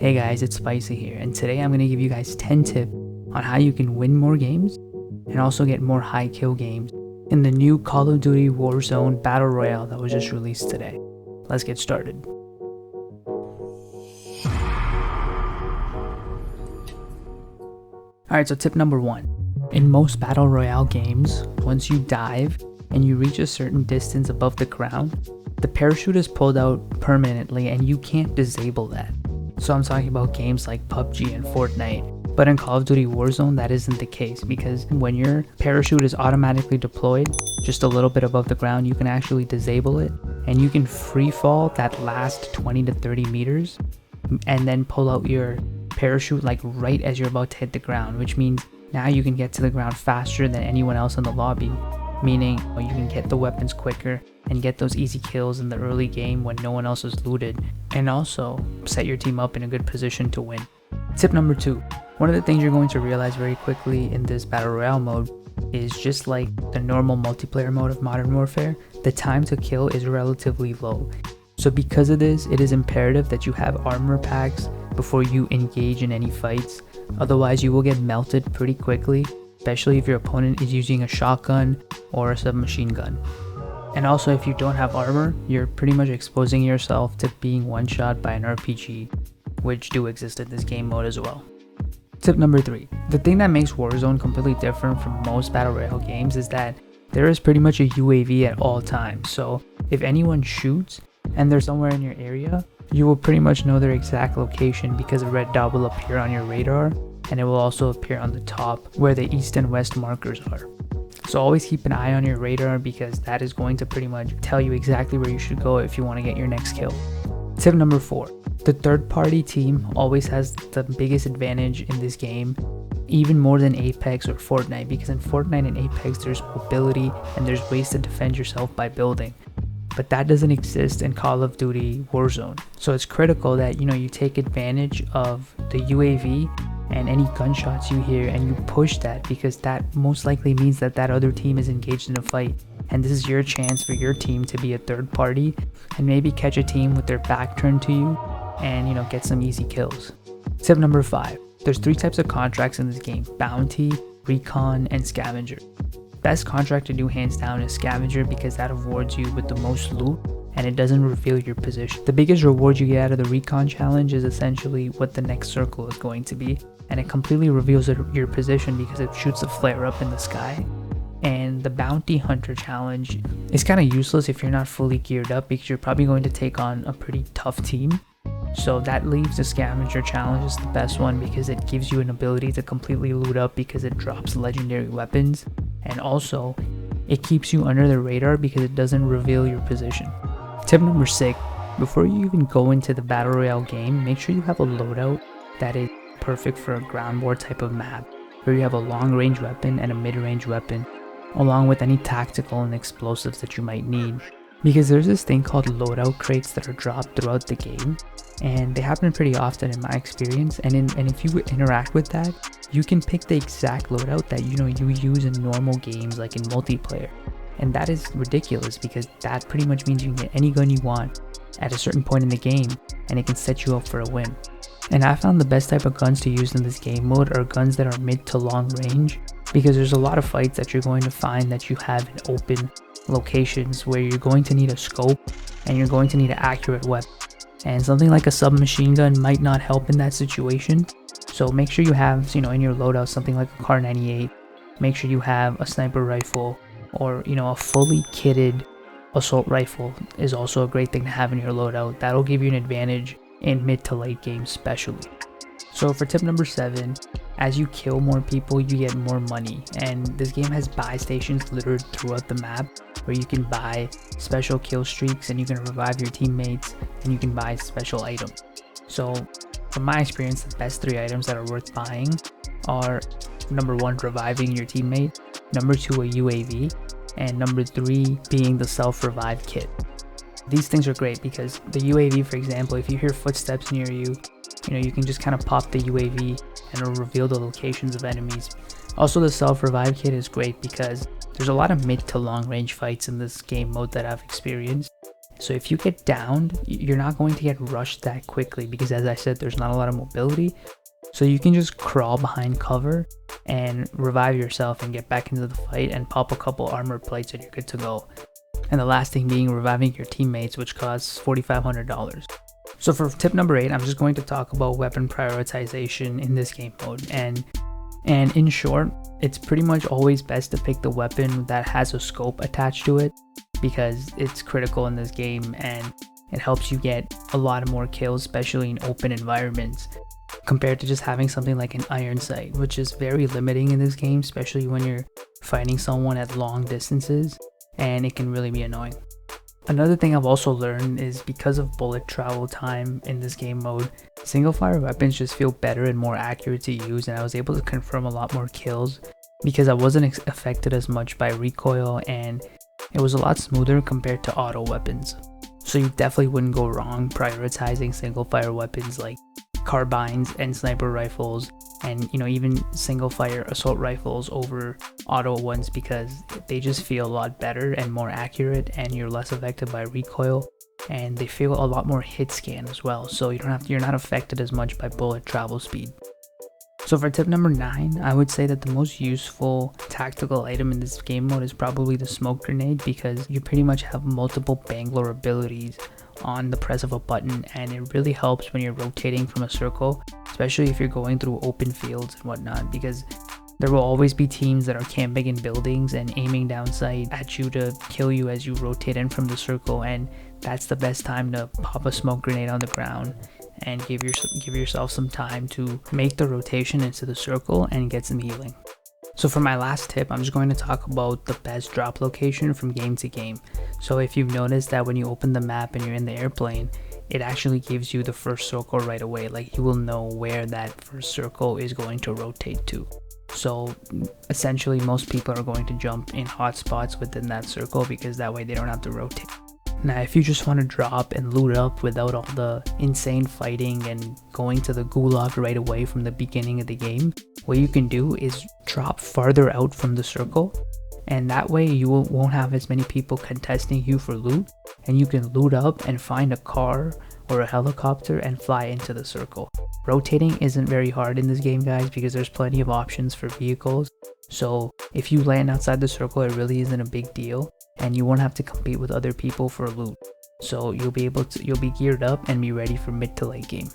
Hey guys, it's Spicy here, and today I'm going to give you guys 10 tips on how you can win more games and also get more high kill games in the new Call of Duty Warzone Battle Royale that was just released today. Let's get started. Alright, so tip number 1. In most Battle Royale games, once you dive and you reach a certain distance above the ground, the parachute is pulled out permanently and you can't disable that. So I'm talking about games like PUBG and Fortnite. But in Call of Duty Warzone, that isn't the case, because when your parachute is automatically deployed just a little bit above the ground, you can actually disable it and you can free fall that last 20 to 30 meters and then pull out your parachute like right as you're about to hit the ground, which means now you can get to the ground faster than anyone else in the lobby, meaning you can get the weapons quicker and get those easy kills in the early game when no one else is looted, and also set your team up in a good position to win. Tip number 2. One of the things you're going to realize very quickly in this Battle Royale mode is, just like the normal multiplayer mode of Modern Warfare, the time to kill is relatively low. So because of this, it is imperative that you have armor packs before you engage in any fights. Otherwise you will get melted pretty quickly, especially if your opponent is using a shotgun or a submachine gun. And also, if you don't have armor, you're pretty much exposing yourself to being one-shot by an RPG, which do exist in this game mode as well. Tip number 3. The thing that makes Warzone completely different from most Battle Royale games is that there is pretty much a UAV at all times. So if anyone shoots and they're somewhere in your area, you will pretty much know their exact location, because a red dot will appear on your radar and it will also appear on the top where the east and west markers are. So always keep an eye on your radar, because that is going to pretty much tell you exactly where you should go if you want to get your next kill. Tip number 4. The third party team always has the biggest advantage in this game, even more than Apex or Fortnite, because in Fortnite and Apex there's mobility and there's ways to defend yourself by building. But that doesn't exist in Call of Duty Warzone. So it's critical that you take advantage of the UAV and any gunshots you hear and you push that, because that most likely means that that other team is engaged in a fight, and this is your chance for your team to be a third party and maybe catch a team with their back turned to you and get some easy kills. Tip number 5. There's 3 types of contracts in this game: bounty, recon, and scavenger. Best contract to do hands down is scavenger, because that awards you with the most loot and it doesn't reveal your position. The biggest reward you get out of the recon challenge is essentially what the next circle is going to be, and it completely reveals your position because it shoots a flare up in the sky. And the bounty hunter challenge is kind of useless if you're not fully geared up, because you're probably going to take on a pretty tough team. So that leaves the scavenger challenge as the best one, because it gives you an ability to completely loot up because it drops legendary weapons, and also it keeps you under the radar because it doesn't reveal your position. Tip number 6. Before you even go into the Battle Royale game, make sure you have a loadout that is perfect for a ground war type of map, where you have a long range weapon and a mid range weapon, along with any tactical and explosives that you might need. Because there's this thing called loadout crates that are dropped throughout the game, and they happen pretty often in my experience, and if you interact with that, you can pick the exact loadout that you use in normal games like in multiplayer. And that is ridiculous, because that pretty much means you can get any gun you want at a certain point in the game and it can set you up for a win. And I found the best type of guns to use in this game mode are guns that are mid to long range, because there's a lot of fights that you're going to find that you have in open locations where you're going to need a scope and you're going to need an accurate weapon. And something like a submachine gun might not help in that situation. So make sure you have, in your loadout something like a Kar 98. Make sure you have a sniper rifle, or a fully kitted assault rifle is also a great thing to have in your loadout. That'll give you an advantage in mid to late games especially. So for tip number 7, as you kill more people, you get more money, and this game has buy stations littered throughout the map where you can buy special kill streaks and you can revive your teammates and you can buy special items. So from my experience, the best 3 items that are worth buying are: number 1, reviving your teammate; number 2, a UAV; and number 3 being the self-revive kit. These things are great because the UAV, for example, if you hear footsteps near you, you can just kind of pop the UAV and it'll reveal the locations of enemies. Also, the self-revive kit is great because there's a lot of mid to long range fights in this game mode that I've experienced. So if you get downed, you're not going to get rushed that quickly because, as I said, there's not a lot of mobility. So you can just crawl behind cover and revive yourself and get back into the fight and pop a couple armor plates and you're good to go. And the last thing being reviving your teammates, which costs $4,500. So for tip number 8, I'm just going to talk about weapon prioritization in this game mode. And in short, it's pretty much always best to pick the weapon that has a scope attached to it because it's critical in this game and it helps you get a lot more kills, especially in open environments, compared to just having something like an iron sight, which is very limiting in this game, especially when you're fighting someone at long distances, and it can really be annoying. Another thing I've also learned is because of bullet travel time in this game mode, single fire weapons just feel better and more accurate to use, and I was able to confirm a lot more kills because I wasn't affected as much by recoil and it was a lot smoother compared to auto weapons. So you definitely wouldn't go wrong prioritizing single fire weapons like carbines and sniper rifles and even single fire assault rifles over auto ones because they just feel a lot better and more accurate and you're less affected by recoil and they feel a lot more hit scan as well, so you're not affected as much by bullet travel speed. So for tip number 9, I would say that the most useful tactical item in this game mode is probably the smoke grenade because you pretty much have multiple Bangalore abilities on the press of a button and it really helps when you're rotating from a circle, especially if you're going through open fields and whatnot, because there will always be teams that are camping in buildings and aiming down sight at you to kill you as you rotate in from the circle, and that's the best time to pop a smoke grenade on the ground and give yourself some time to make the rotation into the circle and get some healing. So for my last tip, I'm just going to talk about the best drop location from game to game. So if you've noticed that when you open the map and you're in the airplane, it actually gives you the first circle right away. Like you will know where that first circle is going to rotate to. So essentially most people are going to jump in hot spots within that circle because that way they don't have to rotate. Now if you just want to drop and loot up without all the insane fighting and going to the gulag right away from the beginning of the game, what you can do is drop farther out from the circle, and that way you won't have as many people contesting you for loot, and you can loot up and find a car or a helicopter and fly into the circle. Rotating isn't very hard in this game, guys, because there's plenty of options for vehicles, so if you land outside the circle it really isn't a big deal and you won't have to compete with other people for loot, so you'll be geared up and be ready for mid to late game.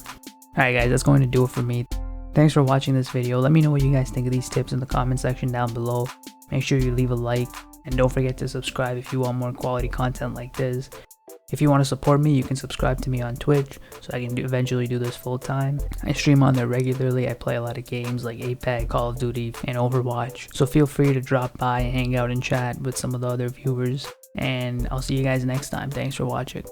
Alright guys, that's going to do it for me. Thanks for watching this video. Let me know what you guys think of these tips in the comment section down below. Make sure you leave a like and don't forget to subscribe if you want more quality content like this. If you want to support me, you can subscribe to me on Twitch so I can eventually do this full time. I stream on there regularly. I play a lot of games like Apex, Call of Duty, and Overwatch. So feel free to drop by and hang out and chat with some of the other viewers. And I'll see you guys next time. Thanks for watching.